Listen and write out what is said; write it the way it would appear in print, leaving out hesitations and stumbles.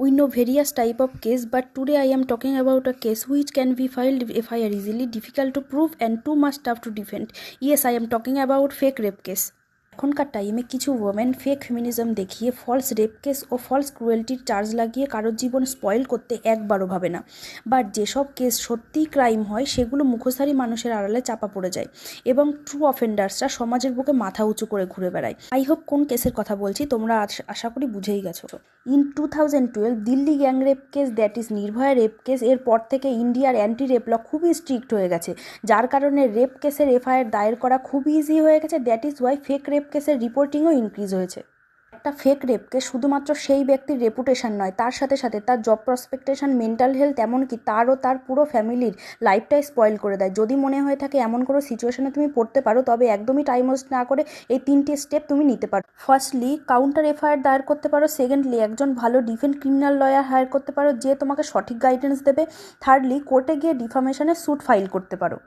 We know various type of case, but today I am talking about a case which can be filed FIR easily, difficult to prove and too much tough to defend. Yes, I am talking about fake rape case. এখনকার টাইমে কিছু women fake feminism দেখিয়ে false rape case ও false ক্রুয়েলটির charge লাগিয়ে কারোর জীবন spoil করতে একবারও ভাবে না। বাট যেসব কেস সত্যিই ক্রাইম হয় সেগুলো মুখোশধারী মানুষের আড়ালে চাপা পড়ে যায় এবং ট্রু অফেন্ডার্সরা সমাজের বুকে মাথা উঁচু করে ঘুরে বেড়ায়। আই হোপ কোন কেসের কথা বলছি তোমরা আশা করি বুঝেই গেছো। In 2012 Delhi gang rape case, that is Nirbhaya rape case, এরপর থেকে ইন্ডিয়ার অ্যান্টি রেপ ল খুবই স্ট্রিক্ট হয়ে গেছে, যার কারণে রেপ কেসের FIR দায়ের করা খুবই ইজি হয়ে গেছে। That is Y fake rape কেসের রিপোর্টিংও ইনক্রিজ হয়েছে। একটা ফেক রেপ কেস শুধুমাত্র সেই ব্যক্তির রেপুটেশন নয়, তার সাথে সাথে তার জব প্রসপেক্টেশন, মেন্টাল হেলথ, এমনকি তার ও তার পুরো ফ্যামিলির লাইফটাই স্পয়েল করে দেয়। যদি মনে হয়ে থাকে এমন কোনো সিচুয়েশনে তুমি পড়তে পারো, তবে একদমই টাইম ওয়েস্ট না করে এই 3টে স্টেপ তুমি নিতে পারো। ফার্স্টলি, কাউন্টার FIR দায়ের করতে পারো। সেকেন্ডলি, একজন ভালো ডিফেন্স ক্রিমিনাল লয়ার হায়ার করতে পারো যে তোমাকে সঠিক গাইডেন্স দেবে। থার্ডলি, কোর্টে গিয়ে ডিফামেশনের স্যুট ফাইল করতে পারো।